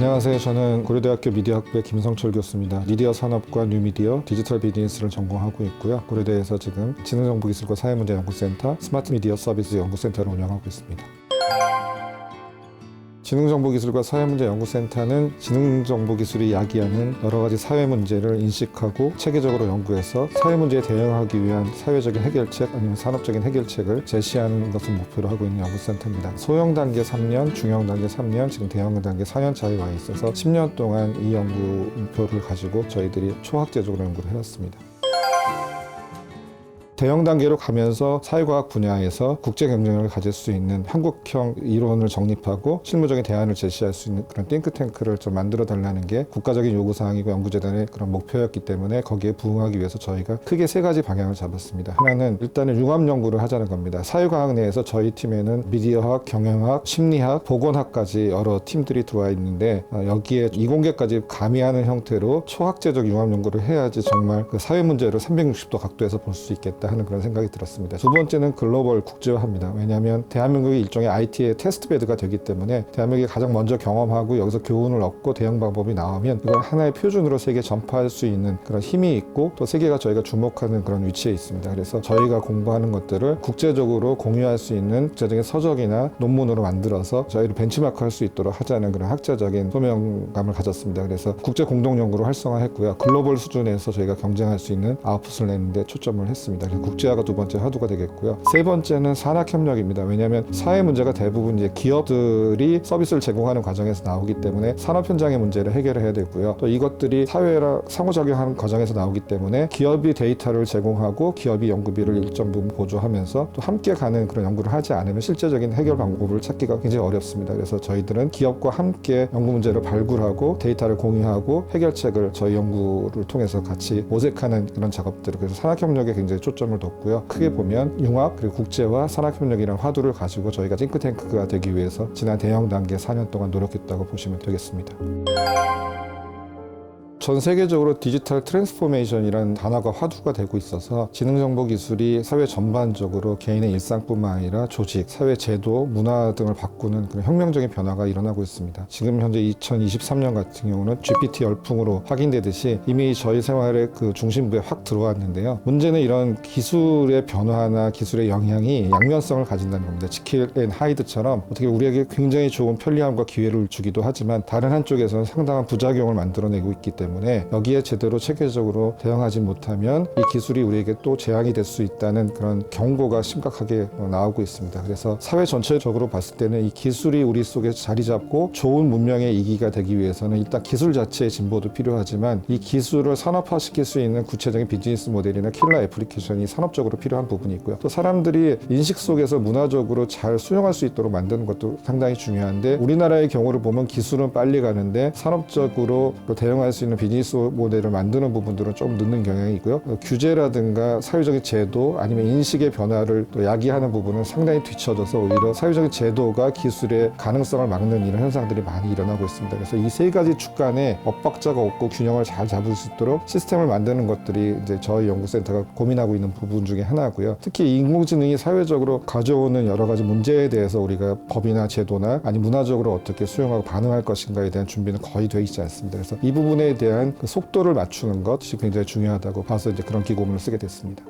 안녕하세요. 저는 고려대학교 미디어학부의 김성철 교수입니다. 미디어 산업과 뉴미디어, 디지털 비즈니스를 전공하고 있고요. 고려대에서 지금 지능정보기술과 사회문제연구센터, 스마트 미디어 서비스 연구센터를 운영하고 있습니다. 지능정보기술과 사회문제연구센터는 지능정보기술이 야기하는 여러 가지 사회 문제를 인식하고 체계적으로 연구해서 사회 문제에 대응하기 위한 사회적인 해결책 아니면 산업적인 해결책을 제시하는 것을 목표로 하고 있는 연구센터입니다. 소형 단계 3년, 중형 단계 3년, 지금 대형 단계 4년 차에 와 있어서 10년 동안 이 연구 목표를 가지고 저희들이 초학제적으로 연구를 해왔습니다. 대형 단계로 가면서 사회과학 분야에서 국제 경쟁력을 가질 수 있는 한국형 이론을 정립하고 실무적인 대안을 제시할 수 있는 그런 띵크탱크를 좀 만들어 달라는 게 국가적인 요구사항이고 연구재단의 그런 목표였기 때문에 거기에 부응하기 위해서 저희가 크게 세 가지 방향을 잡았습니다. 하나는 일단은 융합 연구를 하자는 겁니다. 사회과학 내에서 저희 팀에는 미디어학, 경영학, 심리학, 보건학까지 여러 팀들이 들어와 있는데 여기에 이공계까지 가미하는 형태로 초학제적 융합 연구를 해야지 정말 그 사회 문제를 360도 각도에서 볼 수 있겠다 하는 그런 생각이 들었습니다. 두 번째는 글로벌 국제화입니다. 왜냐하면 대한민국이 일종의 IT의 테스트베드가 되기 때문에 대한민국이 가장 먼저 경험하고 여기서 교훈을 얻고 대응 방법이 나오면 이걸 하나의 표준으로 세계에 전파할 수 있는 그런 힘이 있고 또 세계가 저희가 주목하는 그런 위치에 있습니다. 그래서 저희가 공부하는 것들을 국제적으로 공유할 수 있는 국제적인 서적이나 논문으로 만들어서 저희를 벤치마크할 수 있도록 하자는 그런 학자적인 소명감을 가졌습니다. 그래서 국제 공동 연구로 활성화했고요. 글로벌 수준에서 저희가 경쟁할 수 있는 아웃풋을 내는 데 초점을 했습니다. 국제화가 두 번째 화두가 되겠고요. 세 번째는 산학협력입니다. 왜냐하면 사회 문제가 대부분 이제 기업들이 서비스를 제공하는 과정에서 나오기 때문에 산업 현장의 문제를 해결해야 되고요. 또 이것들이 사회랑 상호작용하는 과정에서 나오기 때문에 기업이 데이터를 제공하고 기업이 연구비를 일정 부분 보조하면서 또 함께 가는 그런 연구를 하지 않으면 실제적인 해결 방법을 찾기가 굉장히 어렵습니다. 그래서 저희들은 기업과 함께 연구 문제를 발굴하고 데이터를 공유하고 해결책을 저희 연구를 통해서 같이 모색하는 그런 작업들을 그래서 산학협력에 굉장히 초점을 뒀고요. 크게 보면 융합 그리고 국제화 산학협력이라는 화두를 가지고 저희가 띵크탱크가 되기 위해서 지난 대형 단계 4년 동안 노력했다고 보시면 되겠습니다. 전 세계적으로 디지털 트랜스포메이션이라는 단어가 화두가 되고 있어서 지능정보기술이 사회 전반적으로 개인의 일상뿐만 아니라 조직, 사회 제도, 문화 등을 바꾸는 그런 혁명적인 변화가 일어나고 있습니다. 지금 현재 2023년 같은 경우는 GPT 열풍으로 확인되듯이 이미 저희 생활의 그 중심부에 확 들어왔는데요. 문제는 이런 기술의 변화나 기술의 영향이 양면성을 가진다는 겁니다. 지킬 앤 하이드처럼 어떻게 우리에게 굉장히 좋은 편리함과 기회를 주기도 하지만 다른 한쪽에서는 상당한 부작용을 만들어내고 있기 때문에 여기에 제대로 체계적으로 대응하지 못하면 이 기술이 우리에게 또 재앙이 될 수 있다는 그런 경고가 심각하게 나오고 있습니다. 그래서 사회 전체적으로 봤을 때는 이 기술이 우리 속에 자리 잡고 좋은 문명의 이기가 되기 위해서는 일단 기술 자체의 진보도 필요하지만 이 기술을 산업화시킬 수 있는 구체적인 비즈니스 모델이나 킬러 애플리케이션이 산업적으로 필요한 부분이 있고요. 또 사람들이 인식 속에서 문화적으로 잘 수용할 수 있도록 만드는 것도 상당히 중요한데 우리나라의 경우를 보면 기술은 빨리 가는데 산업적으로 대응할 수 있는 비즈니스 모델을 만드는 부분들은 좀 늦는 경향이 있고요. 규제라든가 사회적인 제도 아니면 인식의 변화를 또 야기하는 부분은 상당히 뒤처져서 오히려 사회적인 제도가 기술의 가능성을 막는 이런 현상들이 많이 일어나고 있습니다. 그래서 이 세 가지 축간에 엇박자가 없고 균형을 잘 잡을 수 있도록 시스템을 만드는 것들이 이제 저희 연구센터가 고민하고 있는 부분 중에 하나고요. 특히 인공지능이 사회적으로 가져오는 여러 가지 문제에 대해서 우리가 법이나 제도나 아니 문화적으로 어떻게 수용하고 반응할 것인가에 대한 준비는 거의 되어 있지 않습니다. 그래서 이 부분에 대한 그 속도를 맞추는 것이 굉장히 중요하다고 봐서 이제 그런 기고문을 쓰게 됐습니다.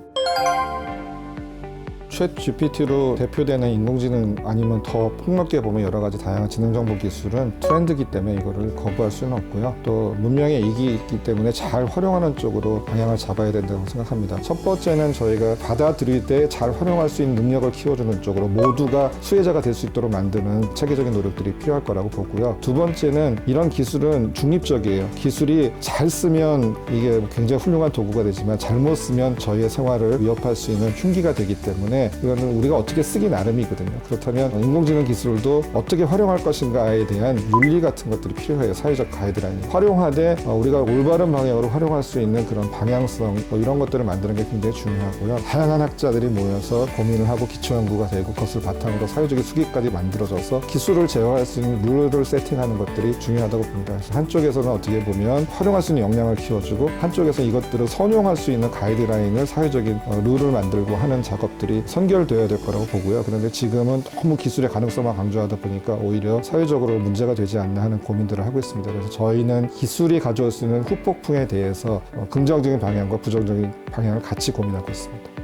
챗 GPT로 대표되는 인공지능 아니면 더 폭넓게 보면 여러 가지 다양한 지능정보 기술은 트렌드이기 때문에 이거를 거부할 수는 없고요. 또 문명의 이익이 있기 때문에 잘 활용하는 쪽으로 방향을 잡아야 된다고 생각합니다. 첫 번째는 저희가 받아들일 때 잘 활용할 수 있는 능력을 키워주는 쪽으로 모두가 수혜자가 될 수 있도록 만드는 체계적인 노력들이 필요할 거라고 보고요. 두 번째는 이런 기술은 중립적이에요. 기술이 잘 쓰면 이게 굉장히 훌륭한 도구가 되지만 잘못 쓰면 저희의 생활을 위협할 수 있는 흉기가 되기 때문에 이거는 우리가 어떻게 쓰기 나름이거든요. 그렇다면 인공지능 기술도 어떻게 활용할 것인가에 대한 윤리 같은 것들이 필요해요. 사회적 가이드라인. 활용하되 우리가 올바른 방향으로 활용할 수 있는 그런 방향성 이런 것들을 만드는 게 굉장히 중요하고요. 다양한 학자들이 모여서 고민을 하고 기초연구가 되고 그것을 바탕으로 사회적인 수기까지 만들어져서 기술을 제어할 수 있는 룰을 세팅하는 것들이 중요하다고 봅니다. 그래서 한쪽에서는 어떻게 보면 활용할 수 있는 역량을 키워주고 한쪽에서 이것들을 선용할 수 있는 가이드라인을 사회적인 룰을 만들고 하는 작업들이 선결되어야 될 거라고 보고요. 그런데 지금은 너무 기술의 가능성만 강조하다 보니까 오히려 사회적으로 문제가 되지 않나 하는 고민들을 하고 있습니다. 그래서 저희는 기술이 가져올 수 있는 후폭풍에 대해서 긍정적인 방향과 부정적인 방향을 같이 고민하고 있습니다.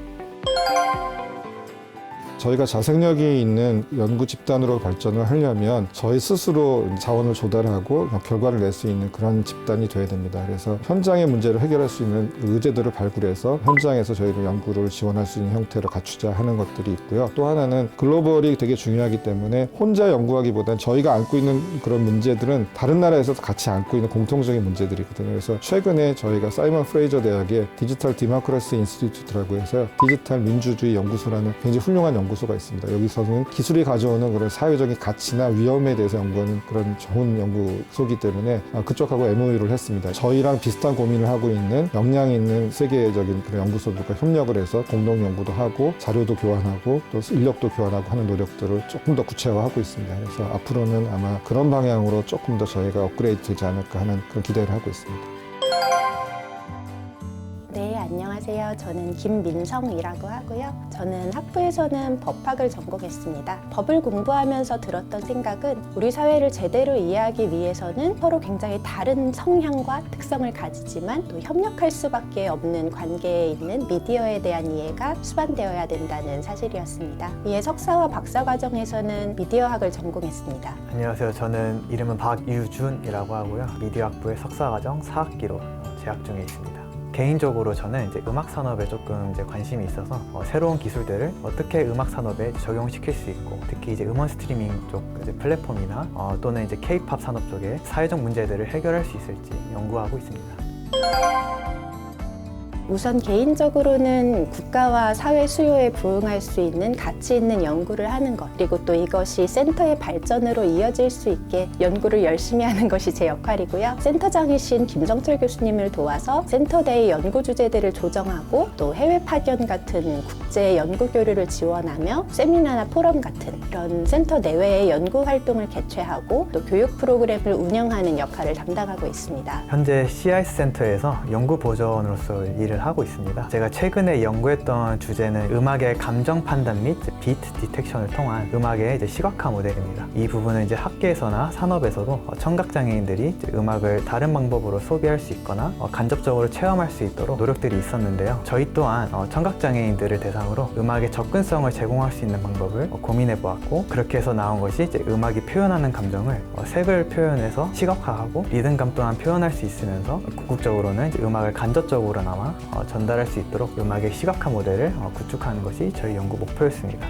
저희가 자생력이 있는 연구 집단으로 발전을 하려면 저희 스스로 자원을 조달하고 결과를 낼 수 있는 그런 집단이 돼야 됩니다. 그래서 현장의 문제를 해결할 수 있는 의제들을 발굴해서 현장에서 저희도 연구를 지원할 수 있는 형태로 갖추자 하는 것들이 있고요. 또 하나는 글로벌이 되게 중요하기 때문에 혼자 연구하기보다는 저희가 안고 있는 그런 문제들은 다른 나라에서도 같이 안고 있는 공통적인 문제들이거든요. 그래서 최근에 저희가 사이먼 프레이저 대학의 디지털 디모크라시 인스티튜트라고 해서 디지털 민주주의 연구소라는 굉장히 훌륭한 연구소가 있습니다. 여기서는 기술이 가져오는 그런 사회적인 가치나 위험에 대해서 연구하는 그런 좋은 연구소이기 때문에 그쪽하고 MOU를 했습니다. 저희랑 비슷한 고민을 하고 있는 역량 있는 세계적인 그런 연구소들과 협력을 해서 공동 연구도 하고 자료도 교환하고 또 인력도 교환하고 하는 노력들을 조금 더 구체화하고 있습니다. 그래서 앞으로는 아마 그런 방향으로 조금 더 저희가 업그레이드 되지 않을까 하는 그런 기대를 하고 있습니다. 네, 안녕하세요. 저는 김민성이라고 하고요. 저는 학부에서는 법학을 전공했습니다. 법을 공부하면서 들었던 생각은 우리 사회를 제대로 이해하기 위해서는 서로 굉장히 다른 성향과 특성을 가지지만 또 협력할 수밖에 없는 관계에 있는 미디어에 대한 이해가 수반되어야 된다는 사실이었습니다. 이에 석사와 박사 과정에서는 미디어학을 전공했습니다. 안녕하세요. 저는 이름은 박유준이라고 하고요. 미디어학부의 석사과정 4학기로 재학 중에 있습니다. 개인적으로 저는 이제 음악 산업에 조금 이제 관심이 있어서 새로운 기술들을 어떻게 음악 산업에 적용시킬 수 있고, 특히 이제 음원 스트리밍 쪽 이제 플랫폼이나 또는 이제 K-팝 산업 쪽에 사회적 문제들을 해결할 수 있을지 연구하고 있습니다. 우선 개인적으로는 국가와 사회 수요에 부응할 수 있는 가치 있는 연구를 하는 것, 그리고 또 이것이 센터의 발전으로 이어질 수 있게 연구를 열심히 하는 것이 제 역할이고요. 센터장이신 김정철 교수님을 도와서 센터 내의 연구 주제들을 조정하고 또 해외 파견 같은 국제 연구 교류를 지원하며 세미나나 포럼 같은 그런 센터 내외의 연구 활동을 개최하고 또 교육 프로그램을 운영하는 역할을 담당하고 있습니다. 현재 CIS 센터에서 연구 보조원으로서 일을 하고 있습니다. 제가 최근에 연구했던 주제는 음악의 감정 판단 및 비트 디텍션을 통한 음악의 이제 시각화 모델입니다. 이 부분은 이제 학계에서나 산업에서도 청각 장애인들이 음악을 다른 방법으로 소비할 수 있거나 간접적으로 체험할 수 있도록 노력들이 있었는데요. 저희 또한 청각 장애인들을 대상으로 음악의 접근성을 제공할 수 있는 방법을 고민해 보았고, 그렇게 해서 나온 것이 이제 음악이 표현하는 감정을 색을 표현해서 시각화하고 리듬감 또한 표현할 수 있으면서 궁극적으로는 이제 음악을 간접적으로나마 전달할 수 있도록 음악의 시각화 모델을 구축하는 것이 저희 연구 목표였습니다.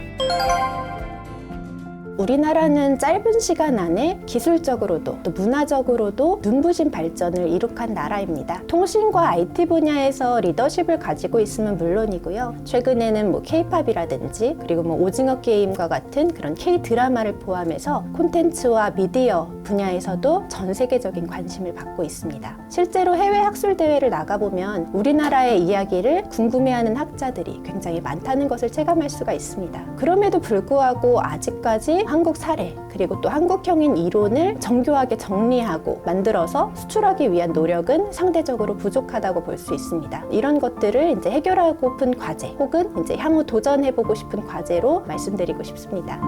우리나라는 짧은 시간 안에 기술적으로도 또 문화적으로도 눈부신 발전을 이룩한 나라입니다. 통신과 IT 분야에서 리더십을 가지고 있으면 물론이고요. 최근에는 K-팝이라든지 그리고 오징어 게임과 같은 그런 K-드라마를 포함해서 콘텐츠와 미디어 분야에서도 전 세계적인 관심을 받고 있습니다. 실제로 해외 학술 대회를 나가보면 우리나라의 이야기를 궁금해하는 학자들이 굉장히 많다는 것을 체감할 수가 있습니다. 그럼에도 불구하고 아직까지 한국 사례 그리고 또 한국형인 이론을 정교하게 정리하고 만들어서 수출하기 위한 노력은 상대적으로 부족하다고 볼 수 있습니다. 이런 것들을 이제 해결하고픈 과제 혹은 이제 향후 도전해보고 싶은 과제로 말씀드리고 싶습니다.